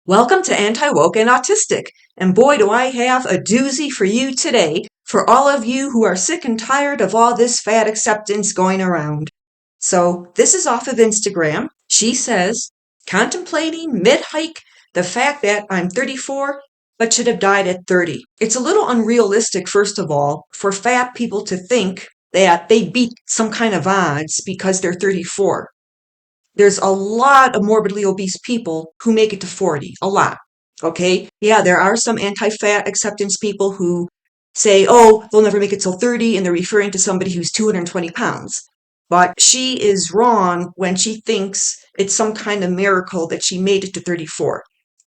Welcome to Anti-Woke and Autistic, and boy do I have a doozy for you today for all of you who are sick and tired of all this fat acceptance going around. So this is off of Instagram. She says, contemplating mid-hike the fact that I'm 34 but should have died at 30. It's a little unrealistic, first of all, for fat people to think that they beat some kind of odds because they're 34. There's a lot of morbidly obese people who make it to 40, a lot. Okay. Yeah, there are some anti-fat acceptance people who say, oh, they'll never make it till 30, and they're referring to somebody who's 220 pounds. But she is wrong when she thinks it's some kind of miracle that she made it to 34.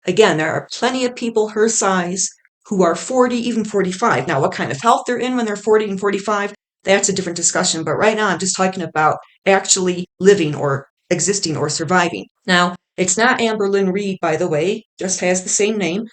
Again, there are plenty of people her size who are 40, even 45. Now, what kind of health they're in when they're 40 and 45, that's a different discussion. But right now, I'm just talking about actually living or existing or surviving. Now, it's not Amber Lynn Reed, by the way, just has the same name.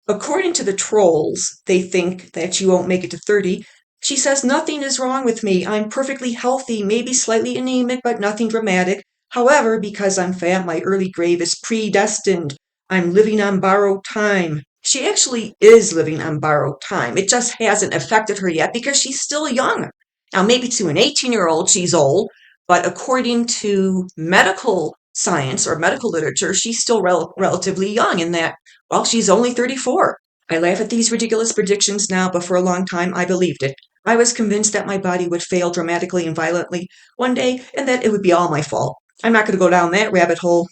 According to the trolls, they think that you won't make it to 30. She says, nothing is wrong with me. I'm perfectly healthy, maybe slightly anemic, but nothing dramatic. However, because I'm fat, my early grave is predestined. I'm living on borrowed time. She actually is living on borrowed time. It just hasn't affected her yet because she's still young. Now, maybe to an 18-year-old, she's old, but according to medical science or medical literature, she's still relatively young in that, well, she's only 34. I laugh at these ridiculous predictions now, but for a long time I believed it. I was convinced that my body would fail dramatically and violently one day and that it would be all my fault. I'm not going to go down that rabbit hole,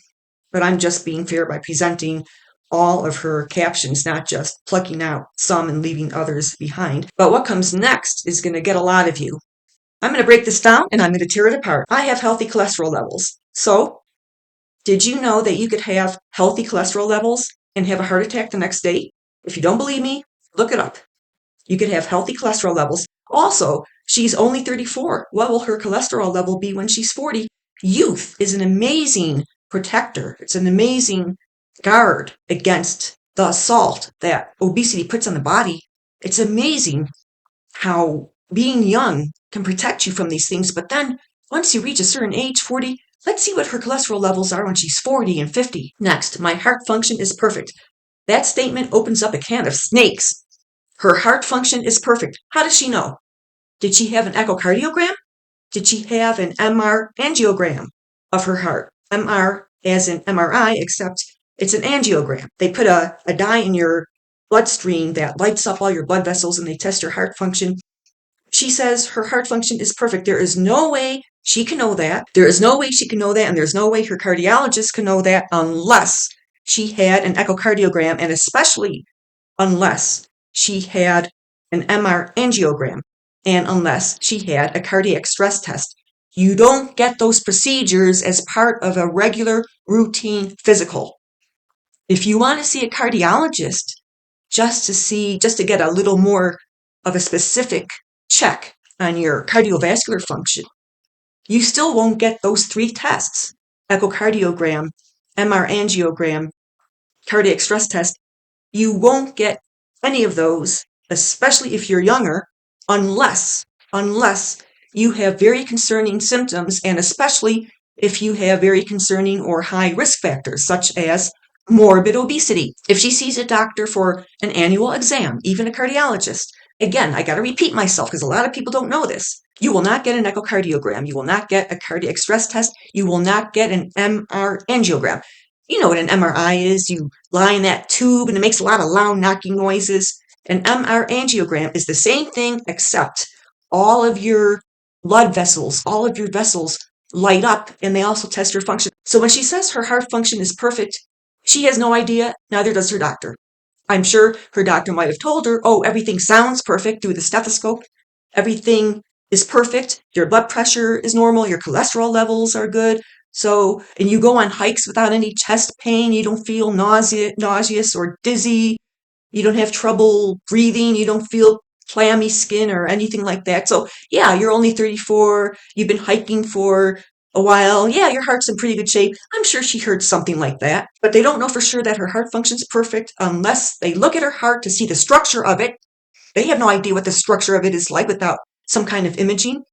but I'm just being fair by presenting all of her captions, not just plucking out some and leaving others behind. But what comes next is going to get a lot of you. I'm going to break this down and I'm going to tear it apart. I have healthy cholesterol levels. So, did you know that you could have healthy cholesterol levels and have a heart attack the next day? If you don't believe me, look it up. You could have healthy cholesterol levels. Also, she's only 34. What will her cholesterol level be when she's 40? Youth is an amazing protector. It's an amazing guard against the assault that obesity puts on the body. It's amazing how being young can protect you from these things. But then once you reach a certain age, 40, let's see what her cholesterol levels are when she's 40 and 50. Next, my heart function is perfect. That statement opens up a can of snakes. Her heart function is perfect. How does she know? Did she have an echocardiogram? Did she have an MR angiogram of her heart? MR as in MRI, except it's an angiogram. They put a dye in your bloodstream that lights up all your blood vessels and they test your heart function. She says her heart function is perfect. There is no way she can know that. There is no way she can know that, and there's no way her cardiologist can know that unless she had an echocardiogram, and especially unless she had an MR angiogram, and unless she had a cardiac stress test. You don't get those procedures as part of a regular routine physical. If you want to see a cardiologist just to get a little more of a specific check on your cardiovascular function, you still won't get those three tests: echocardiogram, MR angiogram, cardiac stress test. You won't get any of those, especially if you're younger, unless you have very concerning symptoms, and especially if you have very concerning or high risk factors, such as morbid obesity. If she sees a doctor for an annual exam, even a cardiologist, again, I got to repeat myself because a lot of people don't know this. You will not get an echocardiogram. You will not get a cardiac stress test. You will not get an MR angiogram. You know what an MRI is. You lie in that tube and it makes a lot of loud knocking noises. An MR angiogram is the same thing, except all of your blood vessels, all of your vessels light up, and they also test your function. So when she says her heart function is perfect, she has no idea, neither does her doctor. I'm sure her doctor might have told her, oh, everything sounds perfect through the stethoscope. Everything is perfect. Your blood pressure is normal. Your cholesterol levels are good. So, and you go on hikes without any chest pain. You don't feel nauseous or dizzy. You don't have trouble breathing. You don't feel clammy skin or anything like that. So, yeah, you're only 34. You've been hiking for a while. Yeah, your heart's in pretty good shape. I'm sure she heard something like that. But they don't know for sure that her heart functions perfect unless they look at her heart to see the structure of it. They have no idea what the structure of it is like without some kind of imaging.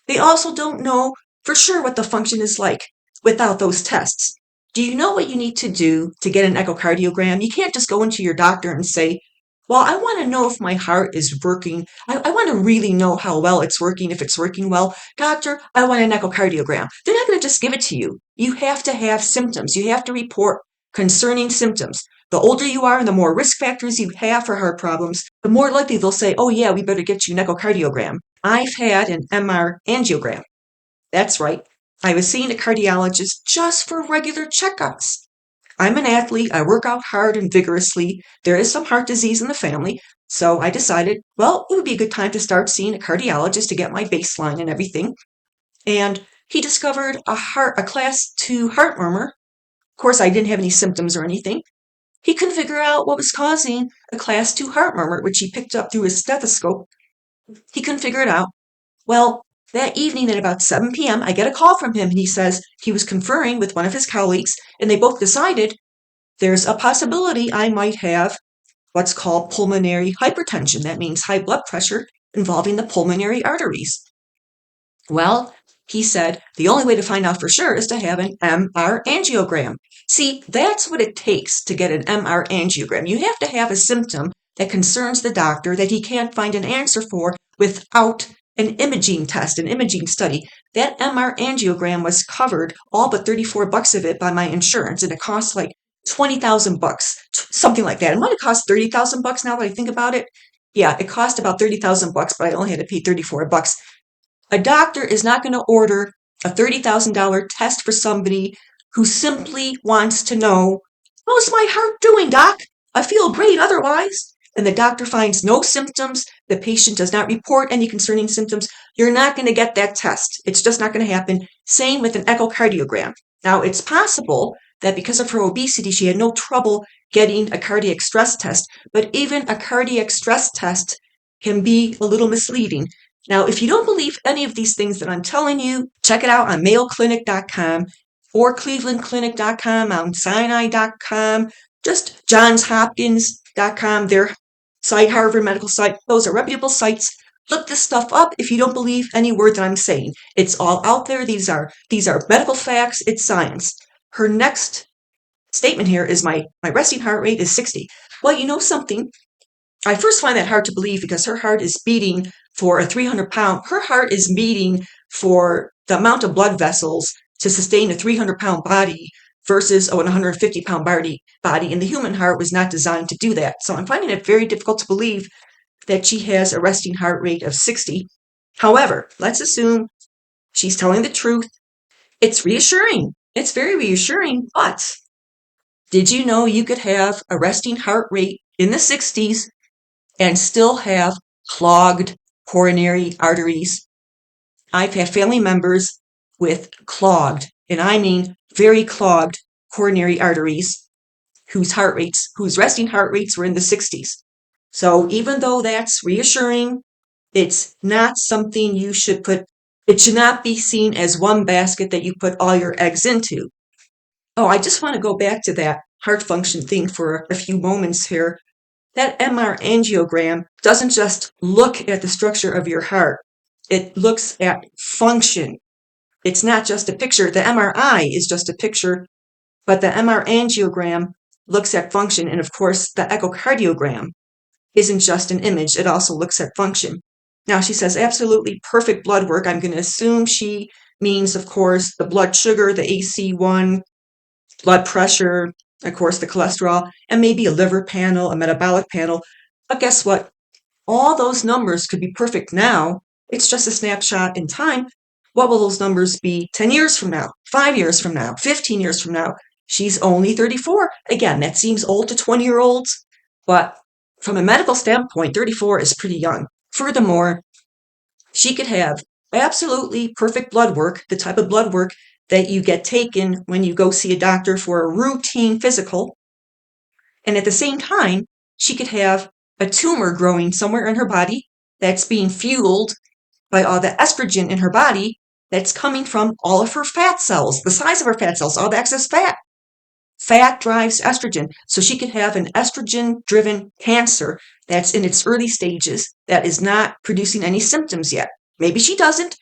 They also don't know for sure what the function is like without those tests. Do you know what you need to do to get an echocardiogram? You can't just go into your doctor and say, well, I want to know if my heart is working. I want to really know how well it's working, if it's working well. Doctor, I want an echocardiogram. They're not going to just give it to you. You have to have symptoms. You have to report concerning symptoms. The older you are and the more risk factors you have for heart problems, the more likely they'll say, oh yeah, we better get you an echocardiogram. I've had an MR angiogram. That's right. I was seeing a cardiologist just for regular checkups. I'm an athlete. I work out hard and vigorously. There is some heart disease in the family. So I decided, well, it would be a good time to start seeing a cardiologist to get my baseline and everything. And he discovered a class 2 heart murmur. Of course, I didn't have any symptoms or anything. He couldn't figure out what was causing a class 2 heart murmur, which he picked up through his stethoscope. He couldn't figure it out. Well, that evening at about 7 p.m., I get a call from him and he says he was conferring with one of his colleagues and they both decided there's a possibility I might have what's called pulmonary hypertension. That means high blood pressure involving the pulmonary arteries. Well, he said the only way to find out for sure is to have an MR angiogram. See, that's what it takes to get an MR angiogram. You have to have a symptom that concerns the doctor that he can't find an answer for without an imaging test, an imaging study. That MR angiogram was covered, all but $34 of it, by my insurance, and it cost like $20,000, something like that. It might have cost $30,000 now that I think about it. Yeah, it cost about $30,000, but I only had to pay $34. A doctor is not going to order a $30,000 test for somebody who simply wants to know, how's my heart doing, doc? I feel great otherwise. And the doctor finds no symptoms. The patient does not report any concerning symptoms. You're not going to get that test. It's just not going to happen. Same with an echocardiogram. Now, it's possible that because of her obesity, she had no trouble getting a cardiac stress test, but even a cardiac stress test can be a little misleading. Now, if you don't believe any of these things that I'm telling you, check it out on mayoclinic.com or clevelandclinic.com, mountsinai.com, just johnshopkins.com, their site, Harvard Medical site. Those are reputable sites. Look this stuff up if you don't believe any word that I'm saying. It's all out there. These are medical facts. It's science. Her next statement here is my resting heart rate is 60. Well, you know something? I first find that hard to believe because her heart is beating for a 300-pound. Her heart is beating for the amount of blood vessels to sustain a 300-pound body versus a 150-pound body. And the human heart was not designed to do that. So I'm finding it very difficult to believe that she has a resting heart rate of 60. However, let's assume she's telling the truth. It's reassuring. It's very reassuring. But did you know you could have a resting heart rate in the 60s and still have clogged coronary arteries? I've had family members with clogged, and I mean very clogged coronary arteries whose resting heart rates were in the 60s. So even though that's reassuring, it's not something you should it should not be seen as one basket that you put all your eggs into. Oh, I just want to go back to that heart function thing for a few moments here. That MR angiogram doesn't just look at the structure of your heart. It looks at function. It's not just a picture. The MRI is just a picture, but the MR angiogram looks at function. And of course, the echocardiogram isn't just an image. It also looks at function. Now, she says absolutely perfect blood work. I'm going to assume she means, of course, the blood sugar, the AC1, blood pressure, of course, the cholesterol, and maybe a liver panel, a metabolic panel. But guess what? All those numbers could be perfect now. It's just a snapshot in time. What will those numbers be 10 years from now, 5 years from now, 15 years from now? She's only 34. Again, that seems old to 20-year-olds, but from a medical standpoint, 34 is pretty young. Furthermore, she could have absolutely perfect blood work, the type of blood work that you get taken when you go see a doctor for a routine physical. And at the same time, she could have a tumor growing somewhere in her body that's being fueled by all the estrogen in her body that's coming from all of her fat cells, the size of her fat cells, all the excess fat. Fat drives estrogen. So she could have an estrogen-driven cancer that's in its early stages that is not producing any symptoms yet. Maybe she doesn't,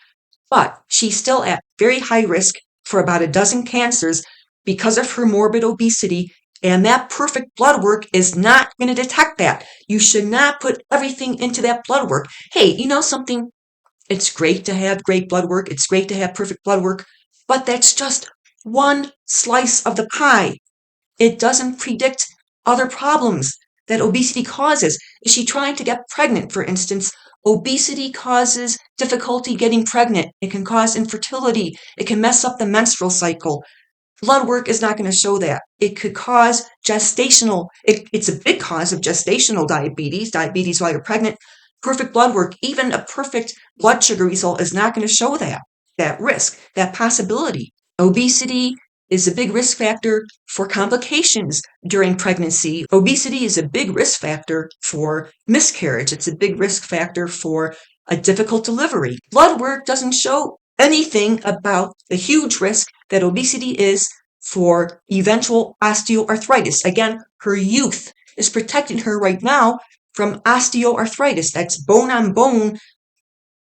but she's still at very high risk for about a dozen cancers because of her morbid obesity, and that perfect blood work is not going to detect that. You should not put everything into that blood work. Hey, you know something? It's great to have great blood work. It's great to have perfect blood work, but that's just one slice of the pie. It doesn't predict other problems that obesity causes. Is she trying to get pregnant, for instance? Obesity causes difficulty getting pregnant. It can cause infertility. It can mess up the menstrual cycle. Blood work is not going to show that. It could cause it's a big cause of gestational diabetes while you're pregnant. Perfect blood work, even a perfect blood sugar result is not going to show that risk, that possibility. Obesity is a big risk factor for complications during pregnancy. Obesity is a big risk factor for miscarriage. It's a big risk factor for a difficult delivery. Blood work doesn't show anything about the huge risk that obesity is for eventual osteoarthritis. Again, her youth is protecting her right now from osteoarthritis. That's bone on bone.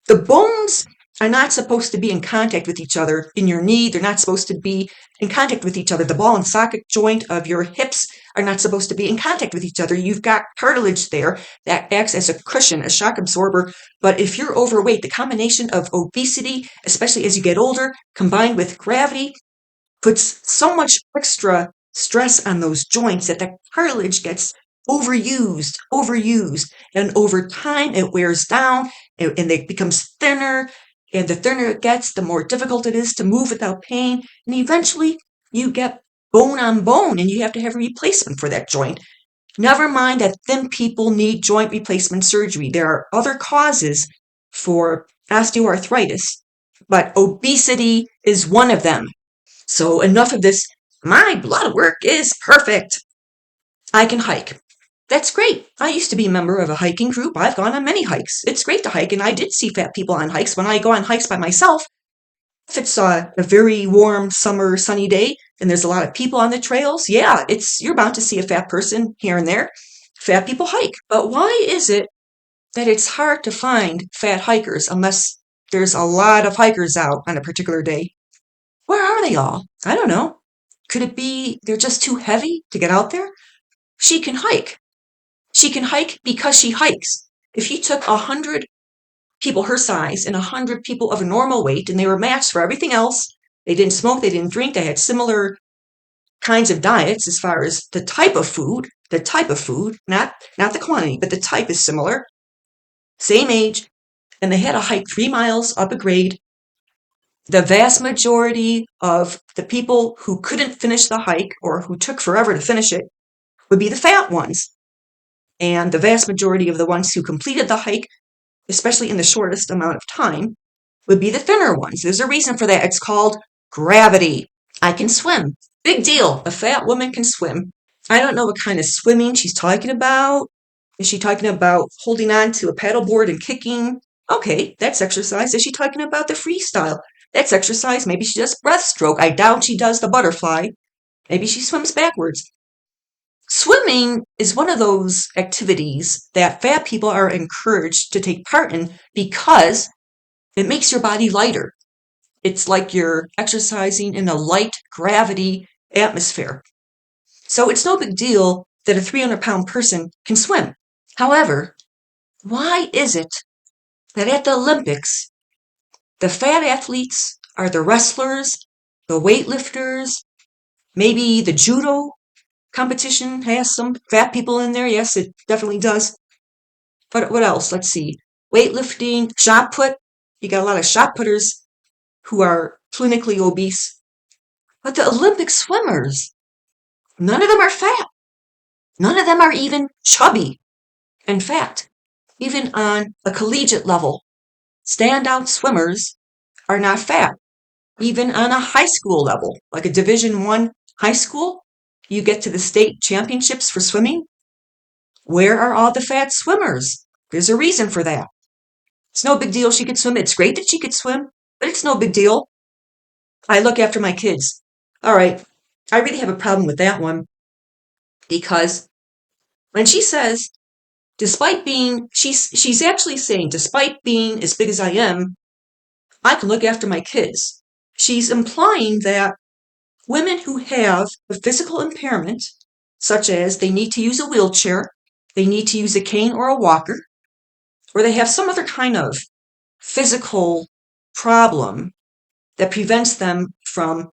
The bones are not supposed to be in contact with each other in your knee. They're not supposed to be in contact with each other. The ball and socket joint of your hips are not supposed to be in contact with each other. You've got cartilage there that acts as a cushion, a shock absorber. But if you're overweight, the combination of obesity, especially as you get older, combined with gravity, puts so much extra stress on those joints that the cartilage gets overused. And over time, it wears down and it becomes thinner. And the thinner it gets, the more difficult it is to move without pain. And eventually, you get bone on bone and you have to have a replacement for that joint. Never mind that thin people need joint replacement surgery. There are other causes for osteoarthritis, but obesity is one of them. So enough of this. My blood work is perfect. I can hike. That's great. I used to be a member of a hiking group. I've gone on many hikes. It's great to hike, and I did see fat people on hikes. When I go on hikes by myself, if it's a very warm summer sunny day and there's a lot of people on the trails, yeah, you're bound to see a fat person here and there. Fat people hike. But why is it that it's hard to find fat hikers unless there's a lot of hikers out on a particular day? Where are they all? I don't know. Could it be they're just too heavy to get out there? She can hike. She can hike because she hikes. If you took 100 people her size and 100 people of a normal weight and they were matched for everything else, they didn't smoke, they didn't drink, they had similar kinds of diets as far as the type of food, not the quantity, but the type is similar, same age, and they had to hike 3 miles up a grade. The vast majority of the people who couldn't finish the hike or who took forever to finish it would be the fat ones. And the vast majority of the ones who completed the hike, especially in the shortest amount of time, would be the thinner ones. There's a reason for that. It's called gravity. I can swim. Big deal. A fat woman can swim. I don't know what kind of swimming she's talking about. Is she talking about holding on to a paddleboard and kicking? Okay, that's exercise. Is she talking about the freestyle? That's exercise. Maybe she does breaststroke. I doubt she does the butterfly. Maybe she swims backwards. Swimming is one of those activities that fat people are encouraged to take part in because it makes your body lighter. It's like you're exercising in a light gravity atmosphere. So it's no big deal that a 300-pound person can swim. However, why is it that at the Olympics, the fat athletes are the wrestlers, the weightlifters, maybe the judo competition has some fat people in there? Yes, it definitely does. But what else? Let's see. Weightlifting, shot put. You got a lot of shot putters who are clinically obese. But the Olympic swimmers, none of them are fat. None of them are even chubby. In fact, even on a collegiate level, standout swimmers are not fat. Even on a high school level, like a Division I high school, you get to the state championships for swimming. Where are all the fat swimmers? There's a reason for that. It's no big deal she could swim. It's great that she could swim, but it's no big deal. I look after my kids. All right, I really have a problem with that one because when she says, she's actually saying, despite being as big as I am, I can look after my kids. She's implying that Women who have a physical impairment, such as they need to use a wheelchair, they need to use a cane or a walker, or they have some other kind of physical problem that prevents them from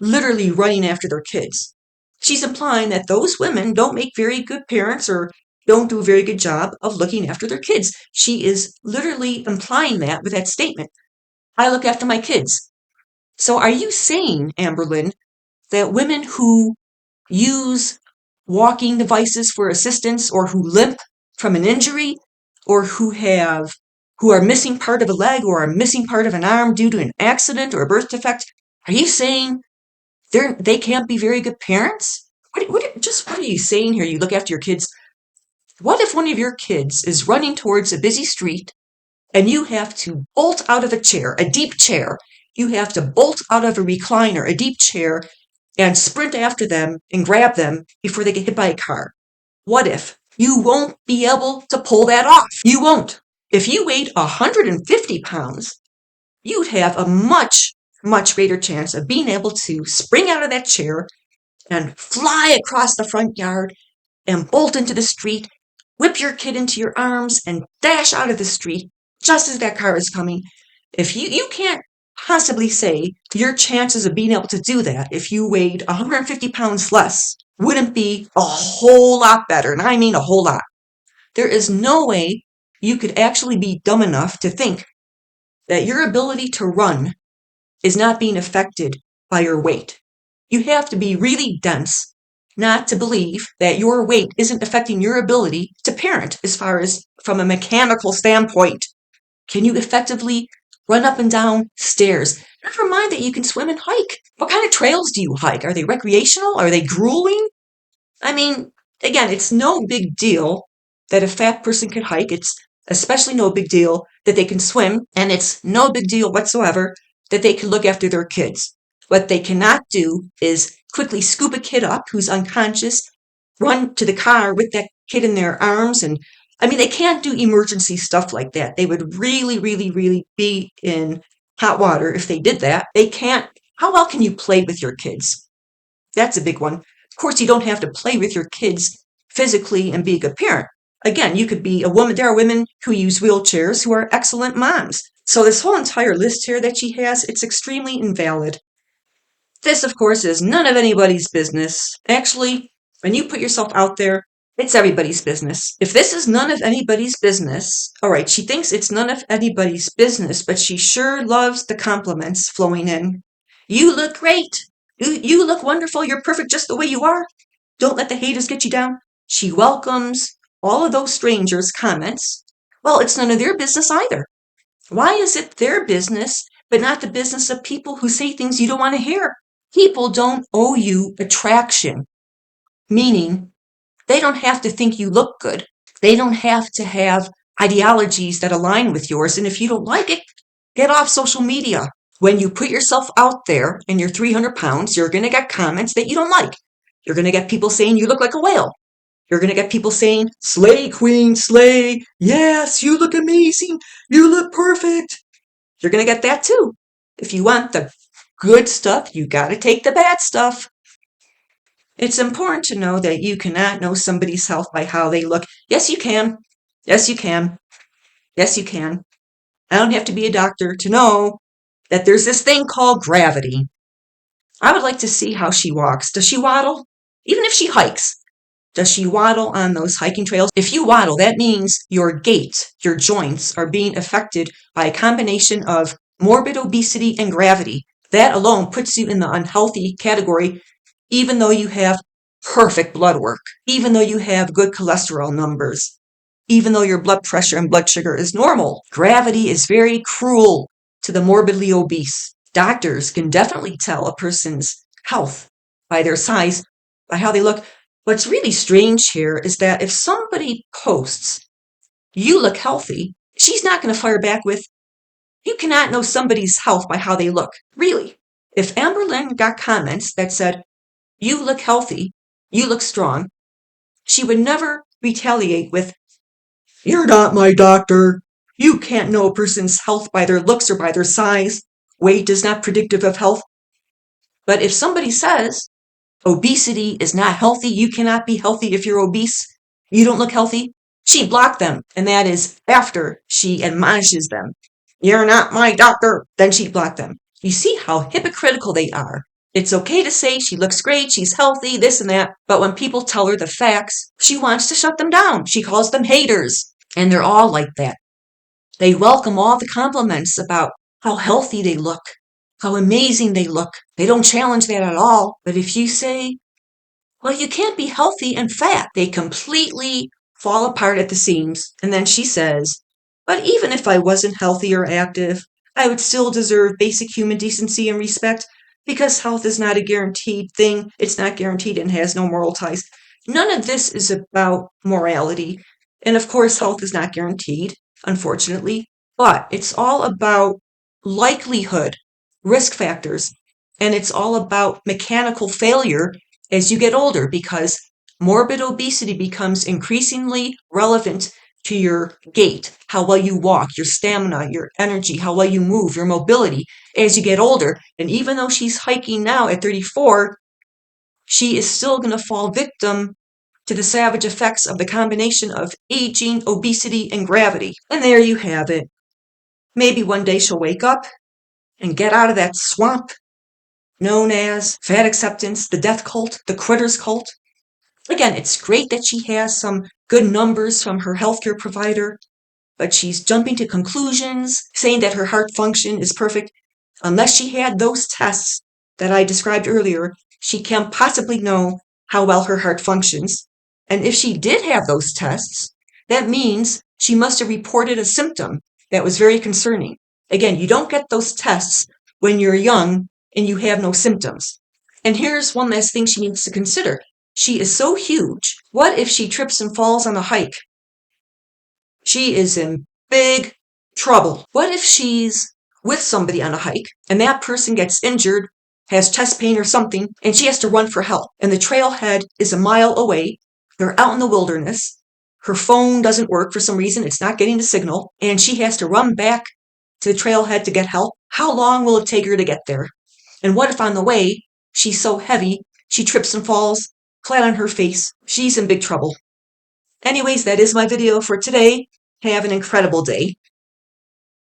literally running after their kids. She's implying that those women don't make very good parents or don't do a very good job of looking after their kids. She is literally implying that with that statement. I look after my kids. So are you saying, Amberlynn, that women who use walking devices for assistance or who limp from an injury or who are missing part of a leg or are missing part of an arm due to an accident or a birth defect, are you saying they can't be very good parents? What are you saying here? You look after your kids. What if one of your kids is running towards a busy street and you have to bolt out of a chair, a deep chair? You have to bolt out of a recliner, a deep chair, and sprint after them and grab them before they get hit by a car. What if? You won't be able to pull that off. You won't. If you weighed 150 pounds, you'd have a much, much greater chance of being able to spring out of that chair and fly across the front yard and bolt into the street, whip your kid into your arms and dash out of the street just as that car is coming. If you can't possibly say your chances of being able to do that if you weighed 150 pounds less wouldn't be a whole lot better. And I mean a whole lot. There is no way you could actually be dumb enough to think that your ability to run is not being affected by your weight. You have to be really dense not to believe that your weight isn't affecting your ability to parent as far as from a mechanical standpoint. Can you effectively run up and down stairs? Never mind that you can swim and hike. What kind of trails do you hike? Are they recreational? Are they grueling? I mean, again, it's no big deal that a fat person can hike. It's especially no big deal that they can swim. And it's no big deal whatsoever that they can look after their kids. What they cannot do is quickly scoop a kid up who's unconscious, run to the car with that kid in their arms. And I mean, they can't do emergency stuff like that. They would really, really, really be in hot water if they did that. They can't. How well can you play with your kids? That's a big one. Of course, you don't have to play with your kids physically and be a good parent. Again, you could be a woman. There are women who use wheelchairs who are excellent moms. So this whole entire list here that she has, it's extremely invalid. This, of course, is none of anybody's business. Actually, when you put yourself out there, it's everybody's business. If this is none of anybody's business, all right, she thinks it's none of anybody's business, but she sure loves the compliments flowing in. You look great. You look wonderful. You're perfect just the way you are. Don't let the haters get you down. She welcomes all of those strangers' comments. Well, it's none of their business either. Why is it their business, but not the business of people who say things you don't want to hear? People don't owe you attraction, meaning they don't have to think you look good. They don't have to have ideologies that align with yours. And if you don't like it, get off social media. When you put yourself out there and you're 300 pounds, you're going to get comments that you don't like. You're going to get people saying you look like a whale. You're going to get people saying, slay, queen, slay. Yes, you look amazing. You look perfect. You're going to get that too. If you want the good stuff, you got to take the bad stuff. It's important to know that you cannot know somebody's health by how they look. Yes, you can. Yes, you can. Yes, you can. I don't have to be a doctor to know that there's this thing called gravity. I would like to see how she walks. Does she waddle? Even if she hikes, does she waddle on those hiking trails? If you waddle, that means your gait, your joints are being affected by a combination of morbid obesity and gravity. That alone puts you in the unhealthy category, even though you have perfect blood work, even though you have good cholesterol numbers, even though your blood pressure and blood sugar is normal. Gravity is very cruel to the morbidly obese. Doctors can definitely tell a person's health by their size, by how they look. What's really strange here is that if somebody posts, you look healthy, she's not going to fire back with, you cannot know somebody's health by how they look. Really. If Amberlynn got comments that said, you look healthy, you look strong, she would never retaliate with, you're not my doctor. You can't know a person's health by their looks or by their size. Weight is not predictive of health. But if somebody says obesity is not healthy, you cannot be healthy if you're obese, you don't look healthy, she blocked them. And that is after she admonishes them. You're not my doctor. Then she blocked them. You see how hypocritical they are. It's okay to say she looks great, she's healthy, this and that. But when people tell her the facts, she wants to shut them down. She calls them haters. And they're all like that. They welcome all the compliments about how healthy they look, how amazing they look. They don't challenge that at all. But if you say, well, you can't be healthy and fat, they completely fall apart at the seams. And then she says, but even if I wasn't healthy or active, I would still deserve basic human decency and respect because health is not a guaranteed thing. It's not guaranteed and has no moral ties. None of this is about morality. And of course, health is not guaranteed, unfortunately, but it's all about likelihood, risk factors, and it's all about mechanical failure as you get older because morbid obesity becomes increasingly relevant to your gait, how well you walk, your stamina, your energy, how well you move, your mobility as you get older. And even though she's hiking now at 34, she is still going to fall victim to the savage effects of the combination of aging, obesity, and gravity. And there you have it. Maybe one day she'll wake up and get out of that swamp known as fat acceptance, the death cult, the quitters cult. Again, it's great that she has some good numbers from her healthcare provider, but she's jumping to conclusions, saying that her heart function is perfect. Unless she had those tests that I described earlier, she can't possibly know how well her heart functions. And if she did have those tests, that means she must have reported a symptom that was very concerning. Again, you don't get those tests when you're young and you have no symptoms. And here's one last thing she needs to consider. She is so huge. What if she trips and falls on a hike? She is in big trouble. What if she's with somebody on a hike and that person gets injured, has chest pain or something, and she has to run for help? And the trailhead is a mile away. They're out in the wilderness. Her phone doesn't work for some reason. It's not getting the signal. And she has to run back to the trailhead to get help. How long will it take her to get there? And what if on the way, she's so heavy, she trips and falls flat on her face? She's in big trouble. Anyways, that is my video for today. Have an incredible day.